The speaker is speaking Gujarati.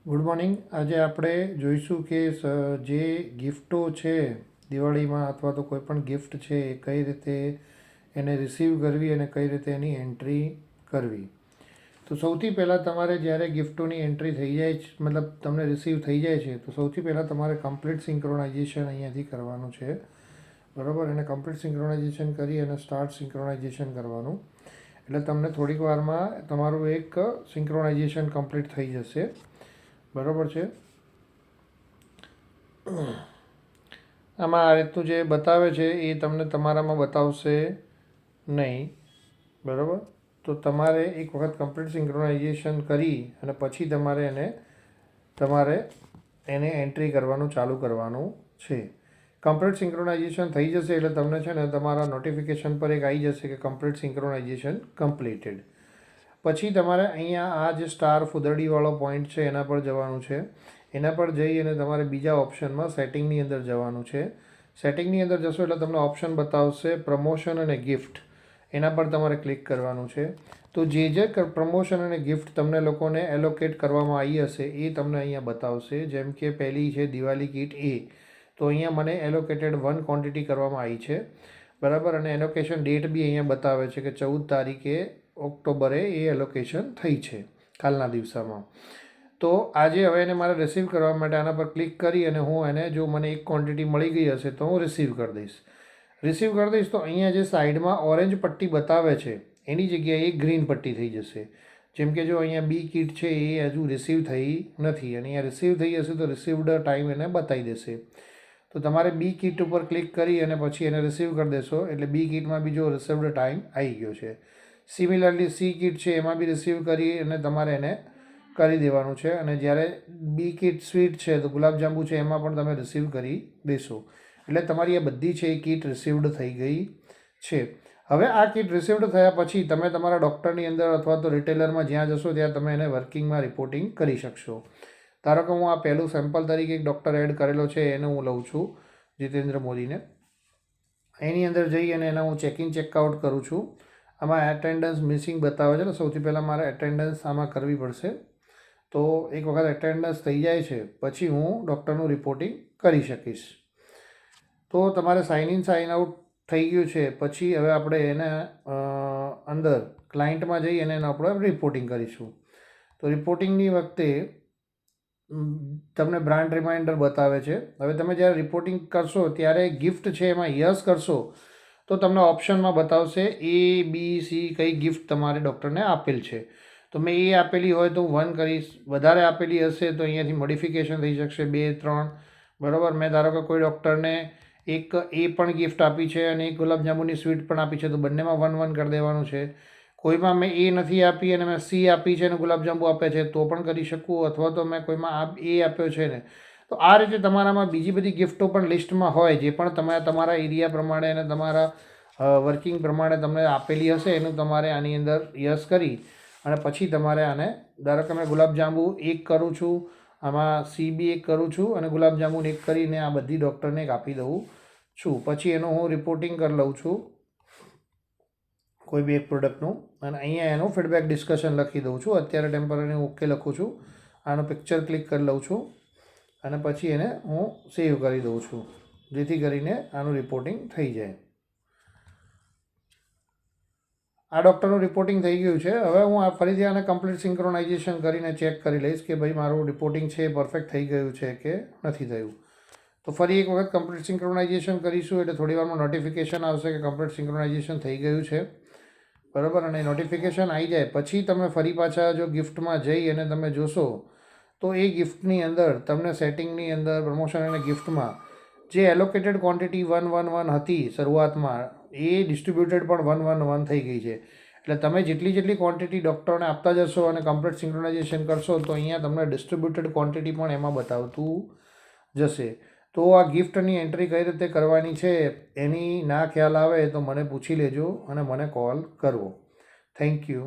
Good morning. આજે આપણે જોઈશું કે જે ગિફ્ટો છે દિવાળીમાં અથવા તો કોઈ પણ ગિફ્ટ છે એ કઈ રીતે એને રિસીવ કરવી અને કઈ રીતે એની એન્ટ્રી કરવી. તો સૌથી પહેલાં તમારે જ્યારે ગિફ્ટોની એન્ટ્રી થઈ જાય છે, મતલબ તમને રિસીવ થઈ જાય છે, તો સૌથી પહેલાં તમારે કમ્પ્લીટ સિંક્રોનાઇઝેશન અહીંયાથી કરવાનું છે. બરાબર, એને કમ્પ્લીટ સિંક્રોનાઇઝેશન કરી અને સ્ટાર્ટ સિંક્રોનાઇઝેશન કરવાનું. એટલે તમને થોડીક વારમાં તમારું એક સિંક્રોનાઇઝેશન કમ્પ્લીટ થઈ જશે. બરાબર છે. આમાં આ રીતનું જે બતાવે છે એ તમને તમારામાં બતાવશે નહીં. બરાબર, તો તમારે એક વખત કમ્પ્લીટ સિંક્રોનાઇઝેશન કરી અને પછી તમારે એને એન્ટ્રી કરવાનું ચાલુ કરવાનું છે. કમ્પ્લીટ સિંક્રોનાઇઝેશન થઈ જશે એટલે તમને છે ને તમારા નોટિફિકેશન પર એક આવી જશે કે કમ્પ્લીટ સિંક્રોનાઇઝેશન કમ્પ્લીટેડ. પછી તમારે અહીંયા આ જે સ્ટાર ફૂદરડીવાળો પોઈન્ટ છે એના પર જવાનું છે. એના પર જઈ અને તમારે બીજા ઓપ્શનમાં સેટિંગની અંદર જવાનું છે. સેટિંગની અંદર જશો એટલે તમને ઓપ્શન બતાવશે પ્રમોશન અને ગિફ્ટ. એના પર તમારે ક્લિક કરવાનું છે. તો જે પ્રમોશન અને ગિફ્ટ તમને લોકોને એલોકેટ કરવામાં આવી હશે એ તમને અહીંયા બતાવશે. જેમ કે પહેલી છે દિવાળી કિટ એ, તો અહીંયા મને એલોકેટેડ 1 ક્વોન્ટિટી કરવામાં આવી છે. બરાબર, અને એલોકેશન ડેટ બી અહીંયા બતાવે છે કે 14 તારીખે ઓક્ટોબરે એ એલોકેશન થઈ છે, કાલના દિવસમાં. તો આજે હવે એને મારે રિસીવ કરવા માટે આના પર ક્લિક કરી અને હું એને, જો મને એક ક્વોન્ટિટી મળી ગઈ હશે તો હું રિસીવ કરી દઈશ. રિસીવ કરી દઈશ તો અહીંયા જે સાઈડમાં ઓરેન્જ પટ્ટી બતાવે છે એની જગ્યાએ ગ્રીન પટ્ટી થઈ જશે. જેમ કે જો અહીંયા બી કિટ છે એ હજુ રિસીવ થઈ નથી અને અહીંયા રિસીવ થઈ હશે તો રિસીવડ ટાઈમ એને બતાવી દેશે. તો તમારે બી કિટ ઉપર ક્લિક કરી અને પછી એને રિસીવ કરી દેશો એટલે બી કિટમાં બીજો રિસીવડ ટાઈમ આવી ગયો છે. સિમિલરલી સી કિટ છે એમાં બી રિસીવ કરી અને તમારે એને કરી દેવાનું છે. અને જ્યારે બી કિટ સ્વીટ છે તો ગુલાબજાંબુ છે એમાં પણ તમે રિસીવ કરી દેશો. એટલે તમારી આ બધી છે એ કિટ રિસીવડ થઈ ગઈ છે. હવે આ કિટ રિસીવડ થયા પછી તમે તમારા ડૉક્ટરની અંદર અથવા તો રિટેલરમાં જ્યાં જશો ત્યાં તમે એને વર્કિંગમાં રિપોર્ટિંગ કરી શકશો. ધારો કે હું આ પહેલું સેમ્પલ તરીકે એક ડૉક્ટર એડ કરેલો છે એને હું લઉં છું, જીતેન્દ્ર મોદીને. એની અંદર જઈ અને એને હું ચેકિંગ ચેકઆઉટ કરું છું. આમાં એટેન્ડન્સ મિસિંગ બતાવે છે. તો સૌથી પહેલાં મારે એટેન્ડન્સ આમાં કરવી પડશે. તો એક વખત એટેન્ડન્સ થઈ જાય છે પછી હું ડૉક્ટરનું રિપોર્ટિંગ કરી શકીશ. તો તમારે સાઇન ઇન સાઇન આઉટ થઈ ગયું છે. પછી હવે આપણે એને અંદર ક્લાયન્ટમાં જઈ અને એને આપણે રિપોર્ટિંગ કરીશું. તો રિપોર્ટિંગની વખતે તમને બ્રાન્ડ રિમાઇન્ડર બતાવે છે. હવે તમે જ્યારે રિપોર્ટિંગ કરશો ત્યારે ગિફ્ટ છે એમાં યસ કરશો તો તમને ઓપ્શનમાં બતાવશે એ બી સી કઈ ગિફ્ટ તમારે ડૉક્ટરને આપેલ છે. તો મેં એ આપેલી હોય તો હું 1 કરીશ. વધારે આપેલી હશે તો અહીંયાથી મોડિફિકેશન થઈ શકશે 2, 3. બરાબર, મેં ધારો કે કોઈ ડૉક્ટરને એક એ પણ ગિફ્ટ આપી છે અને એક ગુલાબજાંબુની સ્વીટ પણ આપી છે તો બંનેમાં 1 કરી દેવાનું છે. કોઈમાં મેં એ નથી આપી અને મેં સી આપી છે અને ગુલાબજાંબુ આપે છે તો પણ કરી શકું. અથવા તો મેં કોઈમાં એ આપ્યો છે ને. તો આ રીતે તમારામાં બીજી બધી ગિફ્ટો પણ લિસ્ટમાં હોય જે પણ તમે તમારા એરિયા પ્રમાણે અને તમારા વર્કિંગ પ્રમાણે તમને આપેલી હશે એનું તમારે આની અંદર યસ કરી અને પછી તમારે આને, ધારો કે મેં ગુલાબજાંબુ 1 કરું છું, આમાં સી બી 1 કરું છું અને ગુલાબજાંબુને 1 કરીને આ બધી ડૉક્ટરને એક આપી દઉં છું. પછી એનું હું રિપોર્ટિંગ કરી લઉં છું કોઈ બી એક પ્રોડક્ટનું અને અહીંયા એનું ફીડબેક ડિસ્કશન લખી દઉં છું. અત્યારે ટેમ્પરરી હું ઓકે લખું છું. આનું પિક્ચર ક્લિક કરી લઉં છું અને પછી એને હું સેવ કરી દઉં છું જેથી કરીને આનું રિપોર્ટિંગ થઈ જાય. આ ડૉક્ટરનું રિપોર્ટિંગ થઈ ગયું છે. હવે હું આ ફરીથી આને કમ્પ્લીટ સિંક્રોનાઇઝેશન કરીને ચેક કરી લઈશ કે ભાઈ મારું રિપોર્ટિંગ છે પરફેક્ટ થઈ ગયું છે કે નથી થયું. તો ફરી એક વખત કમ્પ્લીટ સિંક્રોનાઇઝેશન કરીશું એટલે થોડી વારમાં નોટિફિકેશન આવશે કે કમ્પ્લીટ સિંક્રોનાઇઝેશન થઈ ગયું છે. બરાબર, અને નોટિફિકેશન આવી જાય પછી તમે ફરી પાછા જો ગિફ્ટમાં જઈ અને તમે જોશો તો એ ગિફ્ટની અંદર તમને સેટિંગની અંદર પ્રમોશન અને ગિફ્ટમાં જે એલોકેટેડ ક્વોન્ટિટી 1 હતી શરૂઆતમાં એ ડિસ્ટ્રીબ્યુટેડ પણ 1 થઈ ગઈ છે. એટલે તમે જેટલી ક્વોન્ટિટી ડૉક્ટરોને આપતા જશો અને કમ્પ્લીટ સિંક્રોનાઇઝેશન કરશો તો અહીંયા તમને ડિસ્ટ્રીબ્યુટેડ ક્વોન્ટિટી પણ એમાં બતાવતું જશે. તો આ ગિફ્ટની એન્ટ્રી કઈ રીતે કરવાની છે એની ના ખ્યાલ આવે તો મને પૂછી લેજો અને મને કોલ કરવો. Thank you.